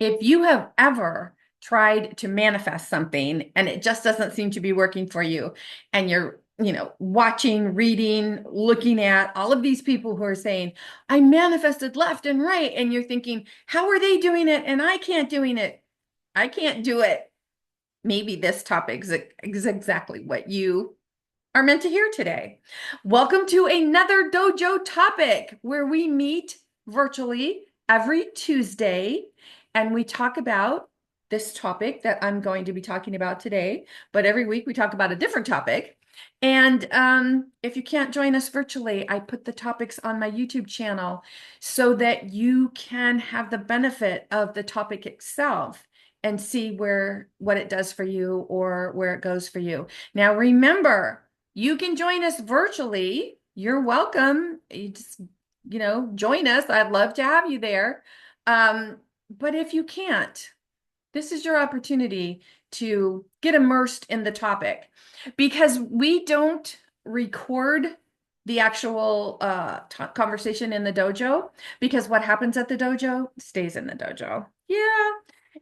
If you have ever tried to manifest something and it just doesn't seem to be working for you, and you're, watching, reading, looking at all of these people who are saying, I manifested left and right, and you're thinking, how are they doing it? And I can't doing it. I can't do it. Maybe this topic is exactly what you are meant to hear today. Welcome to another dojo topic where we meet virtually every Tuesday and we talk about this topic that I'm going to be talking about today. But every week we talk about a different topic. And if you can't join us virtually, I put the topics on my YouTube channel so that you can have the benefit of the topic itself and see what it does for you or where it goes for you. Now, remember, you can join us virtually. You're welcome. You just, join us. I'd love to have you there. But if you can't, this is your opportunity to get immersed in the topic because we don't record the actual conversation in the dojo because what happens at the dojo stays in the dojo. Yeah.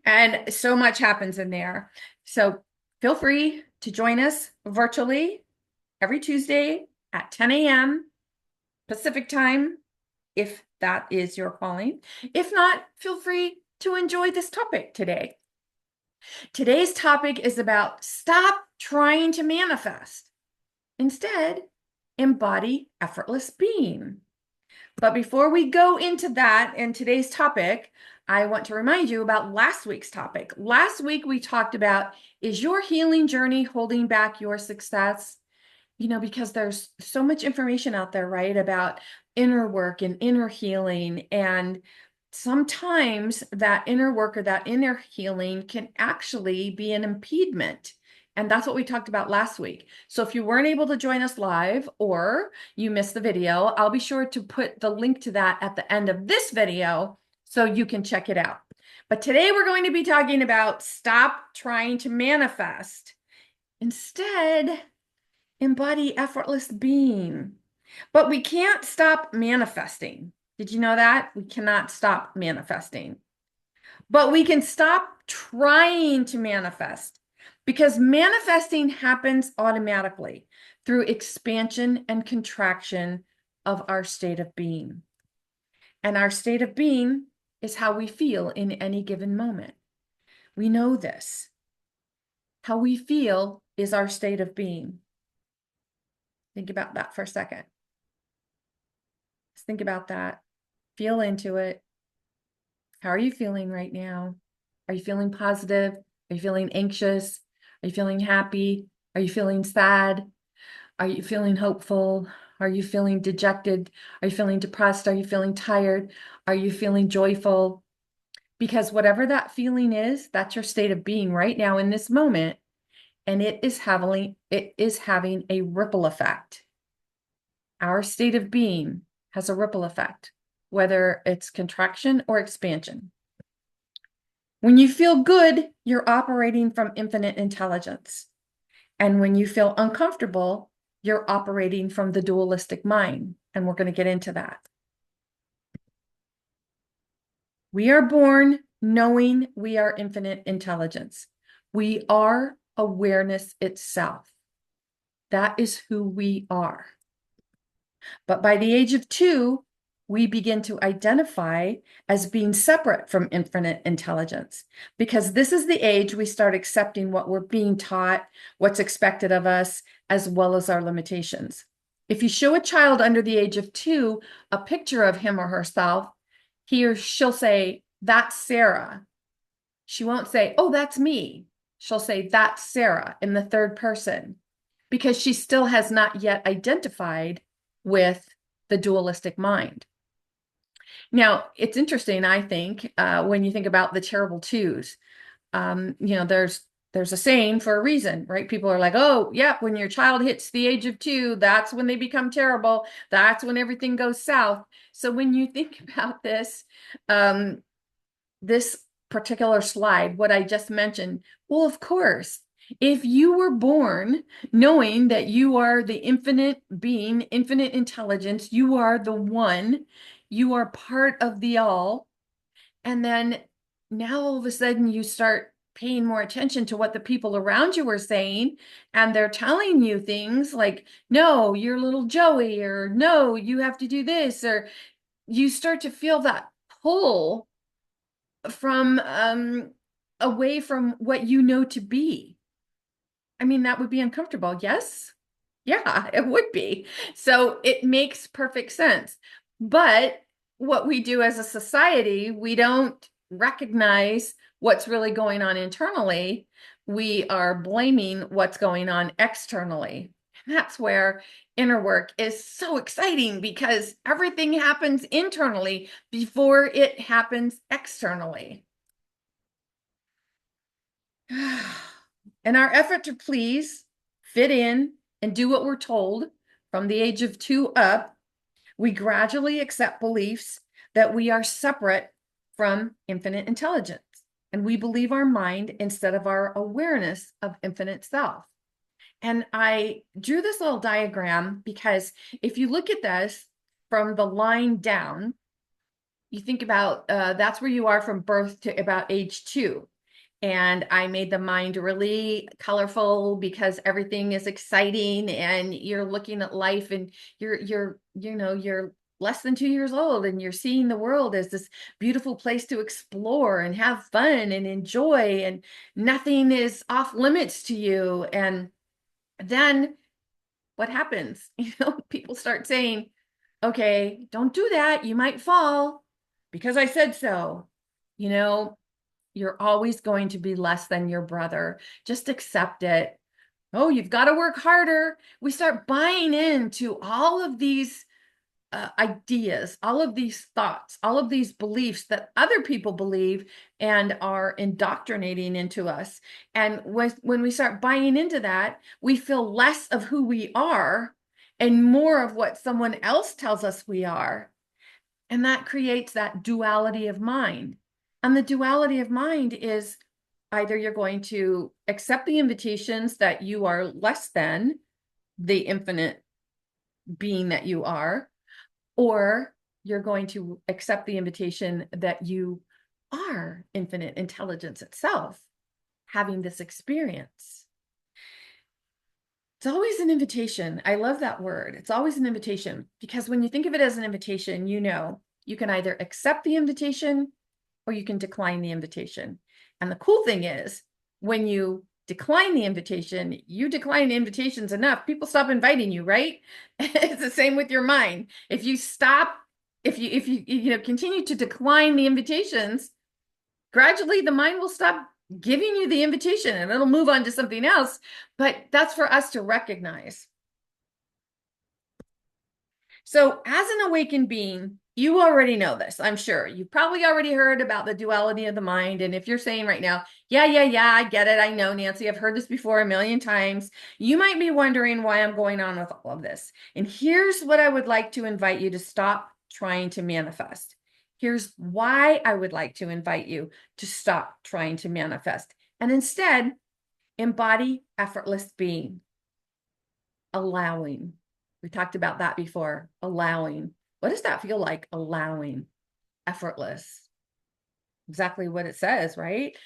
And so much happens in there. So feel free to join us virtually every Tuesday at 10 a.m. Pacific time, if that is your calling. If not, feel free to enjoy this topic today. Today's topic is about stop trying to manifest. Instead, embody effortless being. But before we go into that and today's topic, I want to remind you about last week's topic. Last week, we talked about, is your healing journey holding back your success? Because there's so much information out there, right, about inner work and inner healing. And sometimes that inner work or that inner healing can actually be an impediment. And that's what we talked about last week. So if you weren't able to join us live or you missed the video, I'll be sure to put the link to that at the end of this video so you can check it out. But today we're going to be talking about stop trying to manifest. Instead, embody effortless being. But we can't stop manifesting. Did you know that? We cannot stop manifesting. But we can stop trying to manifest because manifesting happens automatically through expansion and contraction of our state of being. And our state of being is how we feel in any given moment. We know this. How we feel is our state of being. Think about that for a second. Just think about that. Feel into it. How are you feeling right now? Are you feeling positive? Are you feeling anxious? Are you feeling happy? Are you feeling sad? Are you feeling hopeful? Are you feeling dejected? Are you feeling depressed? Are you feeling tired? Are you feeling joyful? Because whatever that feeling is, that's your state of being right now in this moment. And it is having a ripple effect. Our state of being has a ripple effect, whether it's contraction or expansion. When you feel good, you're operating from infinite intelligence. And when you feel uncomfortable, you're operating from the dualistic mind. And we're going to get into that. We are born knowing we are infinite intelligence. We are awareness itself. That is who we are. But by the age of 2, we begin to identify as being separate from infinite intelligence, because this is the age we start accepting what we're being taught, what's expected of us, as well as our limitations. If you show a child under the age of 2 a picture of him or herself, he or she'll say, that's Sarah. She won't say, oh, that's me. She'll say, that's Sarah in the third person, because she still has not yet identified with the dualistic mind. Now, it's interesting, I think, when you think about the terrible twos, there's a saying for a reason, right? People are like, oh, yeah, when your child hits the age of 2, that's when they become terrible. That's when everything goes south. So when you think about this, this particular slide, what I just mentioned, well, of course, if you were born knowing that you are the infinite being, infinite intelligence, you are the one, you are part of the all, and then now all of a sudden you start paying more attention to what the people around you are saying, and they're telling you things like, no, you're little Joey, or no, you have to do this, or you start to feel that pull from away from what you know to be. I mean, that would be uncomfortable. Yes. Yeah, it would be. So it makes perfect sense. But what we do as a society, we don't recognize what's really going on internally. We are blaming what's going on externally. And that's where inner work is so exciting, because everything happens internally before it happens externally. In our effort to please, fit in, and do what we're told from the age of 2 up, we gradually accept beliefs that we are separate from infinite intelligence. And we believe our mind instead of our awareness of infinite self. And I drew this little diagram because if you look at this from the line down, you think about that's where you are from birth to about age 2. And I made the mind really colorful because everything is exciting, and you're looking at life, and you're less than 2 years old, and you're seeing the world as this beautiful place to explore and have fun and enjoy, and nothing is off limits to you. And then what happens? People start saying, okay, don't do that. You might fall because I said so. You know, you're always going to be less than your brother. Just accept it. Oh, you've got to work harder. We start buying into all of these ideas, all of these thoughts, all of these beliefs that other people believe and are indoctrinating into us. And when we start buying into that, we feel less of who we are and more of what someone else tells us we are. And that creates that duality of mind. And the duality of mind is either you're going to accept the invitations that you are less than the infinite being that you are, or you're going to accept the invitation that you are infinite intelligence itself, having this experience. It's always an invitation. I love that word. It's always an invitation, because when you think of it as an invitation, you can either accept the invitation or you can decline the invitation. And the cool thing is, when you decline the invitation, you decline invitations enough, people stop inviting you, right? It's the same with your mind. If you continue to decline the invitations, gradually the mind will stop giving you the invitation and it'll move on to something else. But that's for us to recognize. So as an awakened being, you already know this, I'm sure. You've probably already heard about the duality of the mind. And if you're saying right now, yeah, I get it. I know, Nancy, I've heard this before a million times. You might be wondering why I'm going on with all of this. And here's what I would like to invite you to stop trying to manifest. Here's why I would like to invite you to stop trying to manifest and instead embody effortless being, allowing. We talked about that before, allowing. What does that feel like, allowing? Effortless. Exactly what it says, right?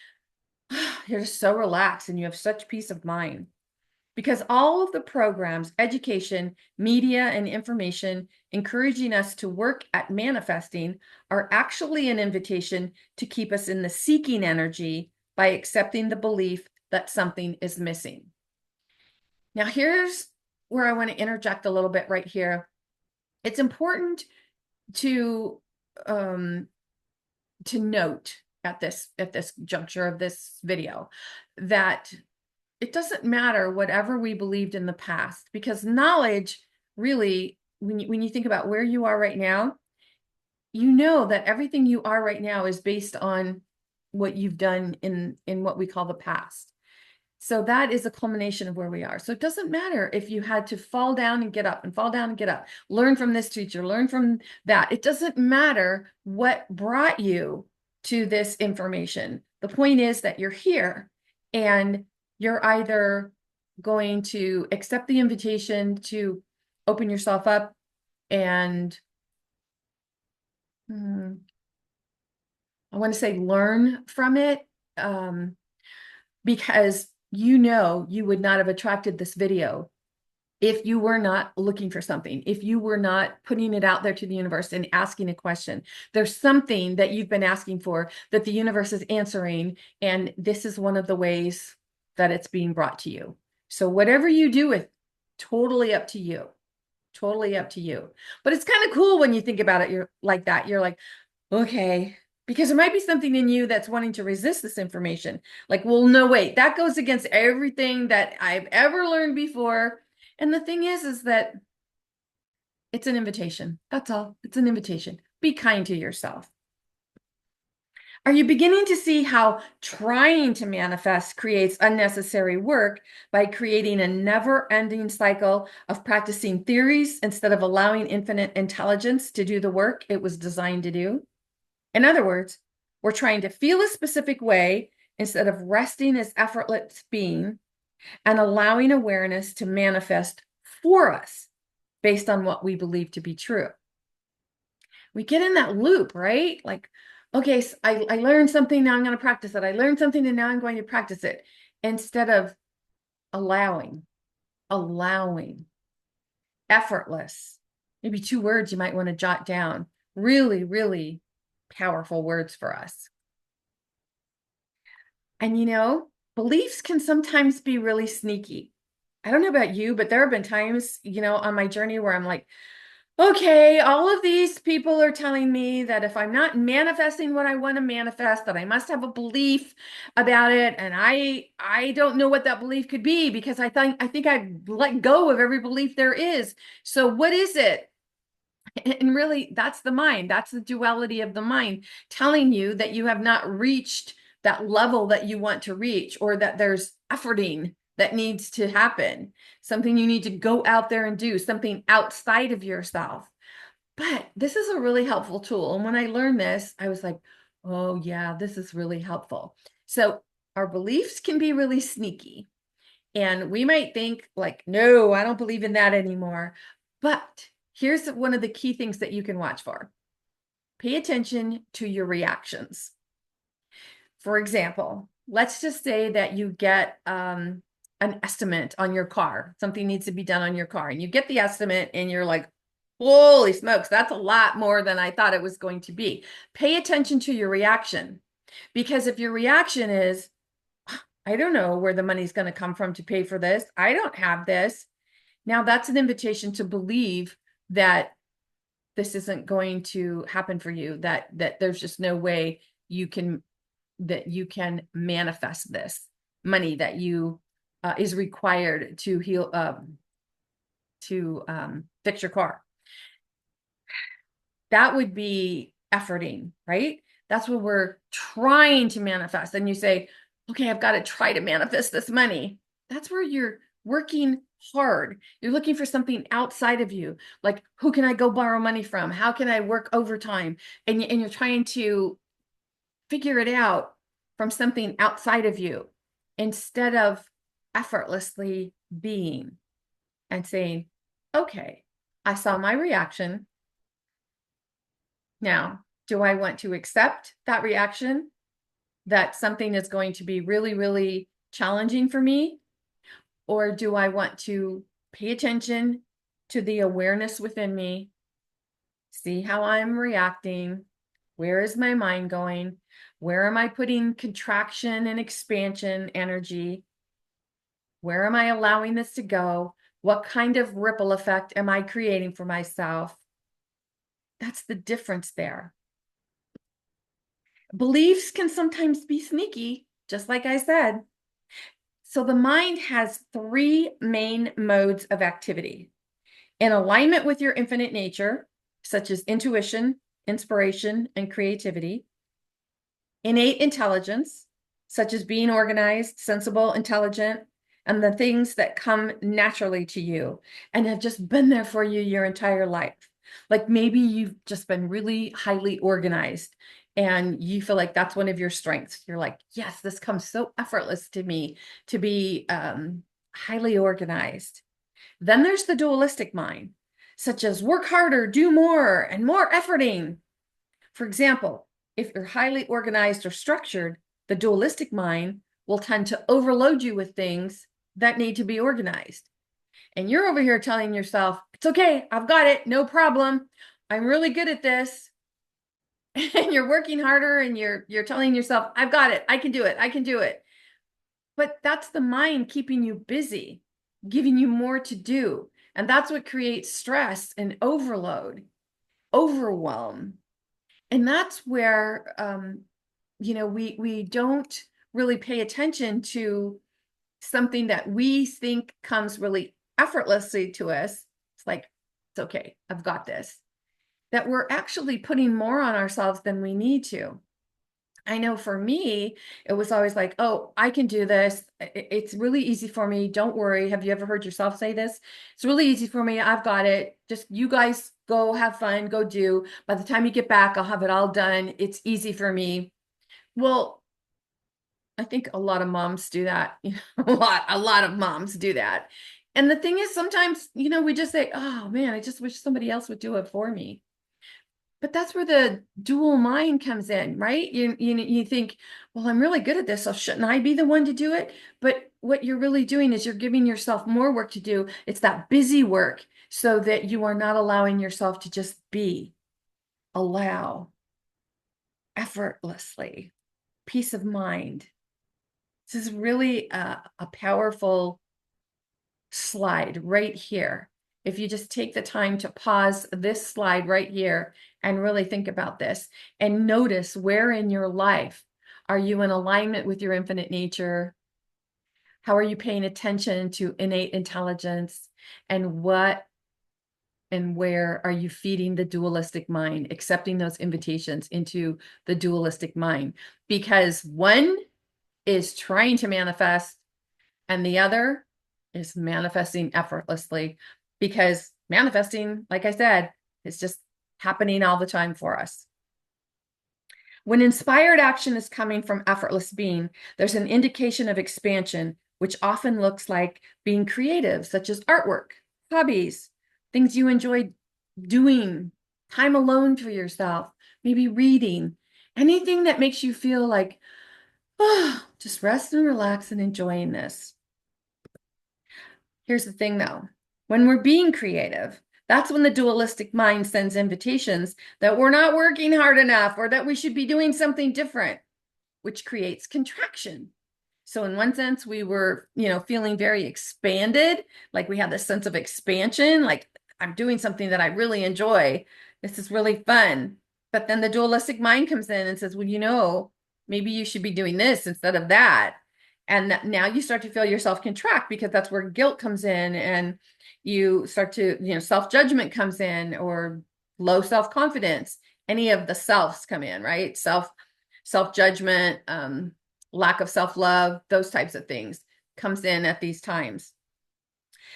You're just so relaxed and you have such peace of mind. Because all of the programs, education, media, and information encouraging us to work at manifesting are actually an invitation to keep us in the seeking energy by accepting the belief that something is missing. Now, here's where I want to interject a little bit right here. It's important to note at this juncture of this video that it doesn't matter whatever we believed in the past, because knowledge really, when you think about where you are right now, you know that everything you are right now is based on what you've done in what we call the past. So that is a culmination of where we are. So it doesn't matter if you had to fall down and get up and fall down and get up, learn from this teacher, learn from that. It doesn't matter what brought you to this information. The point is that you're here, and you're either going to accept the invitation to open yourself up and I want to say learn from it, because you would not have attracted this video if you were not looking for something, if you were not putting it out there to the universe and asking a question. There's something that you've been asking for that the universe is answering, and this is one of the ways that it's being brought to you. So whatever you do with, totally up to you. Totally up to you. But it's kind of cool when you think about it, you're like that. You're like, okay, because there might be something in you that's wanting to resist this information. Like, well, no, wait, that goes against everything that I've ever learned before. And the thing is that it's an invitation. That's all. It's an invitation. Be kind to yourself. Are you beginning to see how trying to manifest creates unnecessary work by creating a never-ending cycle of practicing theories instead of allowing infinite intelligence to do the work it was designed to do? In other words, we're trying to feel a specific way instead of resting as effortless being and allowing awareness to manifest for us based on what we believe to be true. We get in that loop, right? Like, okay, so I learned something, now I'm going to practice it. I learned something and now I'm going to practice it. Instead of allowing, effortless. Maybe 2 words you might want to jot down. Really, really powerful words for us. And beliefs can sometimes be really sneaky. I don't know about you, but there have been times, on my journey where I'm like, okay, all of these people are telling me that if I'm not manifesting what I want to manifest, that I must have a belief about it. And I don't know what that belief could be, because I think I've let go of every belief there is. So what is it? And really, that's the mind. That's the duality of the mind telling you that you have not reached that level that you want to reach, or that there's efforting that needs to happen, something you need to go out there and do, something outside of yourself. But this is a really helpful tool. And when I learned this, I was like, oh yeah, this is really helpful. So our beliefs can be really sneaky. And we might think like, no, I don't believe in that anymore. But here's one of the key things that you can watch for. Pay attention to your reactions. For example, let's just say that you get an estimate on your car. Something needs to be done on your car, and you get the estimate and you're like, holy smokes, that's a lot more than I thought it was going to be. Pay attention to your reaction, because if your reaction is, I don't know where the money's going to come from to pay for this, I don't have this. Now that's an invitation to believe that this isn't going to happen for you, that there's just no way you can manifest this money that you is required to heal to fix your car. That would be efforting, right? That's what we're trying to manifest. And you say, okay, I've got to try to manifest this money. That's where you're working hard. You're looking for something outside of you. Like, who can I go borrow money from? How can I work overtime? And you're trying to figure it out from something outside of you, instead of effortlessly being and saying, okay, I saw my reaction. Now, do I want to accept that reaction, that something is going to be really, really challenging for me? Or do I want to pay attention to the awareness within me, see how I'm reacting? Where is my mind going? Where am I putting contraction and expansion energy? Where am I allowing this to go? What kind of ripple effect am I creating for myself? That's the difference there. Beliefs can sometimes be sneaky, just like I said. So the mind has 3 main modes of activity: in alignment with your infinite nature, such as intuition, inspiration, and creativity; innate intelligence, such as being organized, sensible, intelligent, and the things that come naturally to you and have just been there for you your entire life. Like maybe you've just been really highly organized and you feel like that's one of your strengths. You're like, yes, this comes so effortless to me to be highly organized. Then there's the dualistic mind, such as work harder, do more, and more efforting. For example, if you're highly organized or structured, the dualistic mind will tend to overload you with things that need to be organized. And you're over here telling yourself, it's okay, I've got it, no problem. I'm really good at this. And you're working harder and you're telling yourself, I've got it, I can do it, I can do it. But that's the mind keeping you busy, giving you more to do. And that's what creates stress and overload, overwhelm. And that's where we don't really pay attention to something that we think comes really effortlessly to us. It's like, it's okay, I've got this. That we're actually putting more on ourselves than we need to. I know for me, it was always like, oh, I can do this. It's really easy for me. Don't worry. Have you ever heard yourself say this? It's really easy for me. I've got it. Just you guys go have fun, go do. By the time you get back, I'll have it all done. It's easy for me. Well, I think a lot of moms do that. A lot of moms do that. And the thing is, sometimes, we just say, oh man, I just wish somebody else would do it for me. But that's where the dual mind comes in, right? You think, well, I'm really good at this, so shouldn't I be the one to do it? But what you're really doing is you're giving yourself more work to do. It's that busy work so that you are not allowing yourself to just be, allow, effortlessly, peace of mind. This is really a powerful slide right here. If you just take the time to pause this slide right here and really think about this and notice where in your life are you in alignment with your infinite nature? How are you paying attention to innate intelligence? And what and where are you feeding the dualistic mind, accepting those invitations into the dualistic mind? Because one is trying to manifest and the other is manifesting effortlessly, because manifesting, like I said, is just happening all the time for us. When inspired action is coming from effortless being, there's an indication of expansion, which often looks like being creative, such as artwork, hobbies, things you enjoy doing, time alone for yourself, maybe reading, anything that makes you feel like, oh, just rest and relax and enjoying this. Here's the thing though, when we're being creative, that's when the dualistic mind sends invitations that we're not working hard enough or that we should be doing something different, which creates contraction. So in one sense, we were, feeling very expanded, like we had this sense of expansion, like I'm doing something that I really enjoy. This is really fun. But then the dualistic mind comes in and says, well, maybe you should be doing this instead of that. And now you start to feel yourself contract, because that's where guilt comes in, and you start to, self-judgment comes in, or low self-confidence. Any of the selves come in, right? Self-judgment, lack of self-love, those types of things comes in at these times.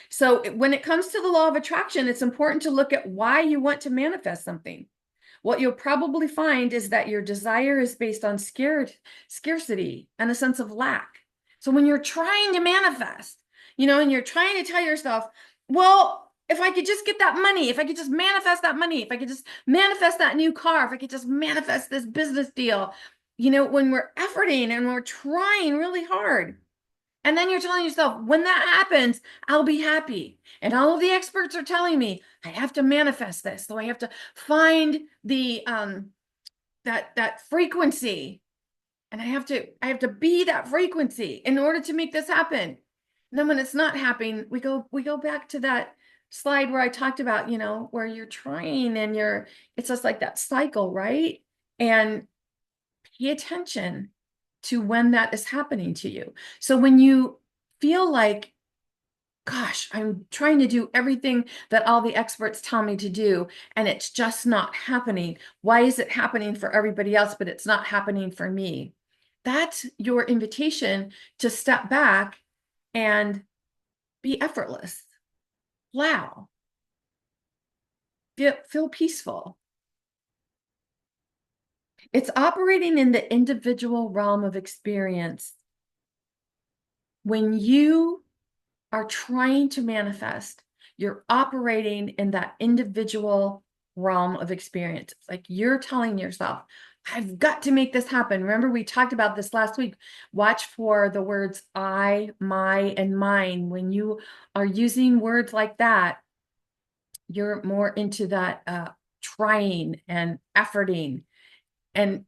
So when it comes to the law of attraction, it's important to look at why you want to manifest something. What you'll probably find is that your desire is based on scarcity and a sense of lack. So when you're trying to manifest, and you're trying to tell yourself, well, if I could just get that money, if I could just manifest that money, if I could just manifest that new car, if I could just manifest this business deal, when we're efforting and we're trying really hard, and then you're telling yourself, when that happens, I'll be happy. And all of the experts are telling me I have to manifest this. So I have to find the that frequency. And I have to be that frequency in order to make this happen. And then when it's not happening, we go back to that slide where I talked about, where you're trying and it's just like that cycle, right? And pay attention to when that is happening to you. So when you feel like, gosh, I'm trying to do everything that all the experts tell me to do, and it's just not happening. Why is it happening for everybody else, but it's not happening for me? That's your invitation to step back and be effortless. Allow. Feel peaceful. It's operating in the individual realm of experience. When you are trying to manifest, you're operating in that individual realm of experience. It's like you're telling yourself, I've got to make this happen. Remember, we talked about this last week. Watch for the words I, my, and mine. When you are using words like that, you're more into that trying and efforting. And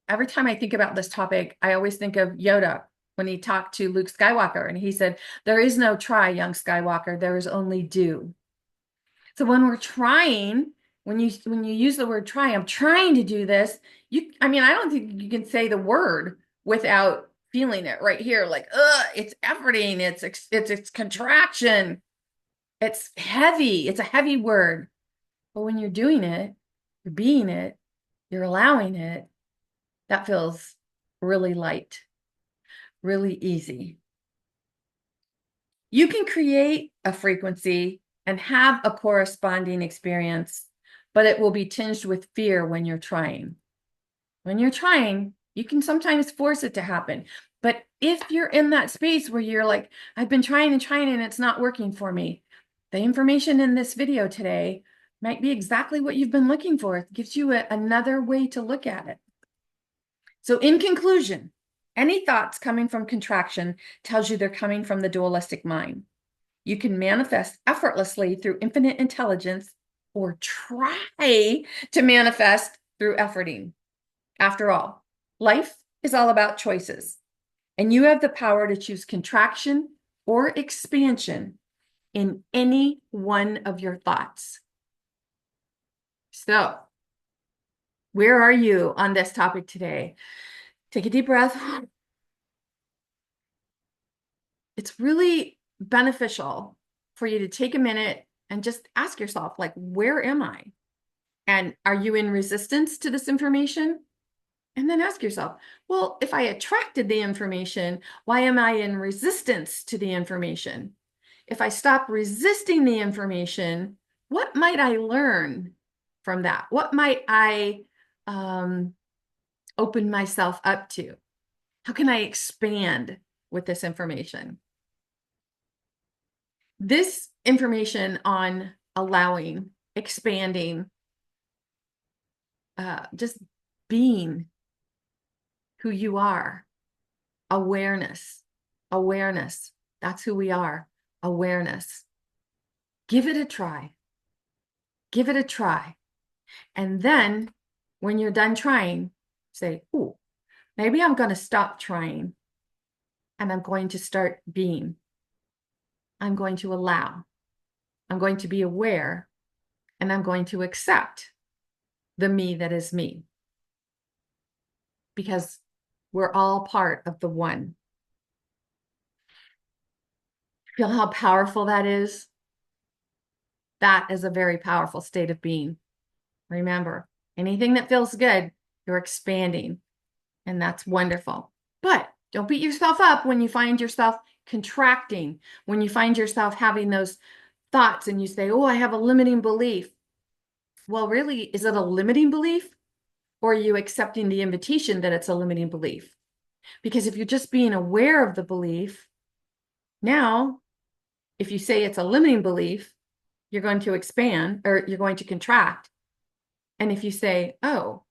every time I think about this topic, I always think of Yoda when he talked to Luke Skywalker, and he said, "There is no try, young Skywalker. There is only do." So when we're trying, when you use the word try, I'm trying to do this. I mean, I don't think you can say the word without feeling it right here. Like, it's efforting, it's contraction, it's heavy, it's a heavy word. But when you're doing it, you're being it, you're allowing it, that feels really light, really easy. You can create a frequency and have a corresponding experience, but it will be tinged with fear when you're trying. When you're trying, you can sometimes force it to happen. But if you're in that space where you're like, I've been trying and it's not working for me, the information in this video today might be exactly what you've been looking for. It gives you another way to look at it. So in conclusion, any thoughts coming from contraction tells you they're coming from the dualistic mind. You can manifest effortlessly through infinite intelligence or try to manifest through efforting. After all, life is all about choices, and you have the power to choose contraction or expansion in any one of your thoughts. So, where are you on this topic today? Take a deep breath. It's really beneficial for you to take a minute and just ask yourself, like, where am I? And are you in resistance to this information? And then ask yourself, well, if I attracted the information, why am I in resistance to the information? If I stop resisting the information, what might I learn from that? What might I open myself up to? How can I expand with this information? This information on allowing, expanding, just being who you are, awareness, awareness. That's who we are, awareness. Give it a try. Give it a try. And then when you're done trying, say, "Ooh, maybe I'm going to stop trying and I'm going to start being. I'm going to allow. I'm going to be aware, and I'm going to accept the me that is me." Because we're all part of the one. Feel how powerful that is? That is a very powerful state of being. Remember, anything that feels good, you're expanding, and that's wonderful. But don't beat yourself up when you find yourself contracting, when you find yourself having those thoughts and you say, "Oh, I have a limiting belief." Well, really, is it a limiting belief? Or are you accepting the invitation that it's a limiting belief? Because if you're just being aware of the belief, now, if you say it's a limiting belief, you're going to expand or you're going to contract. And if you say, oh,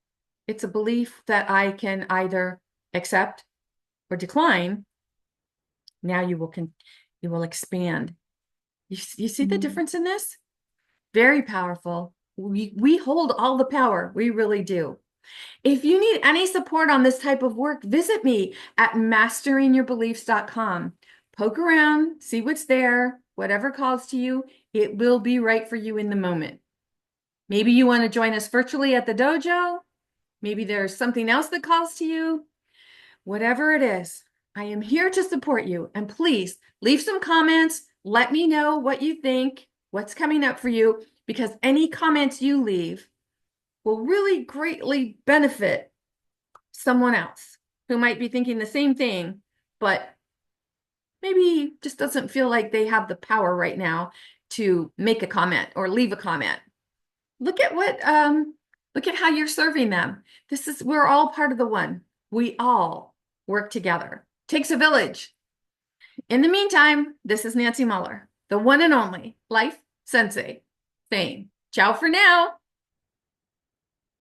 it's a belief that I can either accept or decline, now you will expand. You see the difference in this? Very powerful. We hold all the power. We really do. If you need any support on this type of work, visit me at masteringyourbeliefs.com. Poke around, see what's there, whatever calls to you, it will be right for you in the moment. Maybe you want to join us virtually at the dojo. Maybe there's something else that calls to you. Whatever it is, I am here to support you. And please leave some comments. Let me know what you think, what's coming up for you, because any comments you leave will really greatly benefit someone else who might be thinking the same thing, but maybe just doesn't feel like they have the power right now to make a comment or leave a comment. Look at how you're serving them. We're all part of the one. We all work together. Takes a village. In the meantime, this is Nancy Muller, the one and only Life Sensei, saying ciao for now.